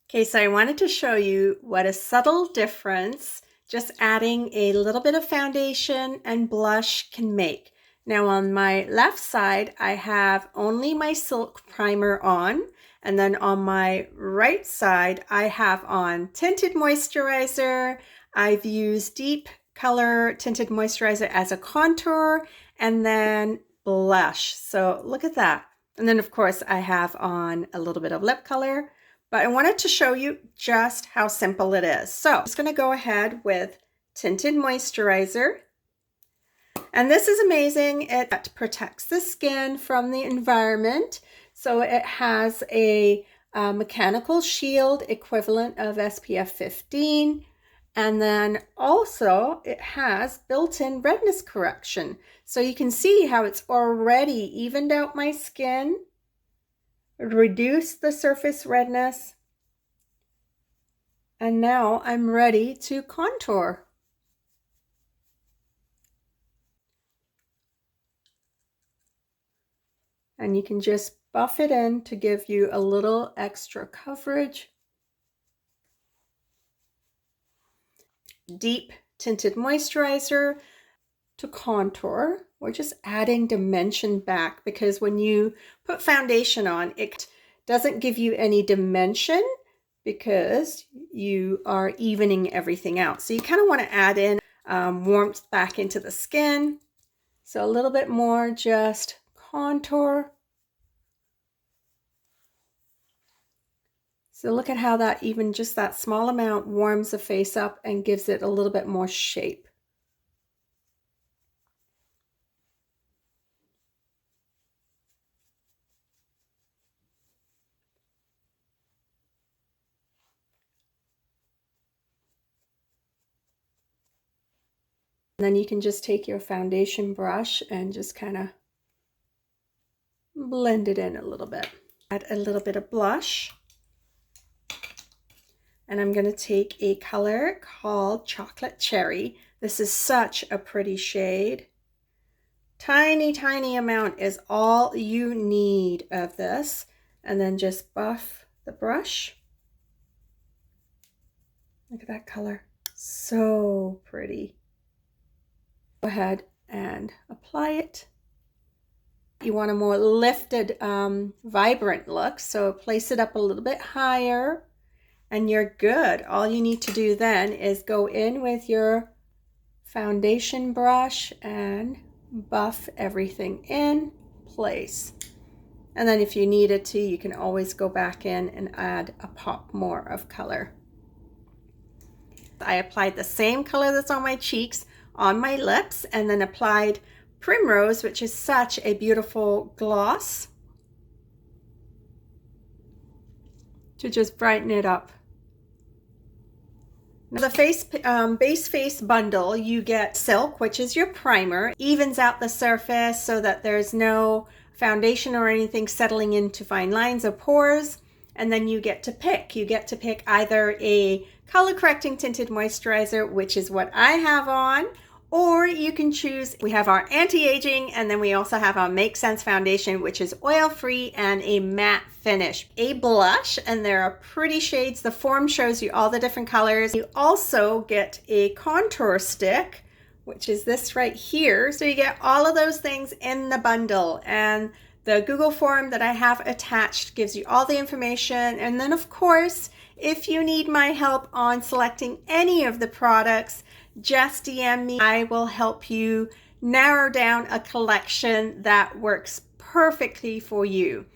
Okay, so I wanted to show you what a subtle difference just adding a little bit of foundation and blush can make. Now on my left side, I have only my Silk Primer on, and then on my right side, I have on Tinted Moisturizer. I've used Deep Color Tinted Moisturizer as a contour, and then blush. So look at that. And then of course I have on a little bit of lip color. But I wanted to show you just how simple it is. So I'm just going to go ahead with Tinted Moisturizer. And this is amazing. It protects the skin from the environment. So it has a mechanical shield equivalent of SPF 15. And then also it has built-in redness correction. So you can see how it's already evened out my skin, reduced the surface redness, and now I'm ready to contour. And you can just buff it in to give you a little extra coverage. Deep Tinted Moisturizer to contour. We're just adding dimension back because when you put foundation on, it doesn't give you any dimension because you are evening everything out. So you kind of want to add in warmth back into the skin. So a little bit more just contour. So look at how that even just that small amount warms the face up and gives it a little bit more shape. And then you can just take your foundation brush and just kind of blend it in a little bit. Add a little bit of blush. And I'm going to take a color called Chocolate Cherry. This is such a pretty shade. Tiny, tiny amount is all you need of this. And then just buff the brush. Look at that color. So pretty. Go ahead and apply it. You want a more lifted, vibrant look, so place it up a little bit higher and you're good. All you need to do then is go in with your foundation brush and buff everything in place. And then if you needed to, you can always go back in and add a pop more of color. I applied the same color that's on my cheeks on my lips and then applied Primrose, which is such a beautiful gloss, to just brighten it up. Now the base face bundle, you get Silk, which is your primer, evens out the surface so that there's no foundation or anything settling into fine lines or pores. And then you get to pick. You get to pick either a Color Correcting Tinted Moisturizer, which is what I have on, or you can choose, we have our anti-aging, and then we also have our Make Sense foundation, which is oil-free and a matte finish. A blush, and there are pretty shades. The form shows you all the different colors. You also get a contour stick, which is this right here. So you get all of those things in the bundle, and the Google form that I have attached gives you all the information. And then of course, if you need my help on selecting any of the products, just DM me. I will help you narrow down a collection that works perfectly for you.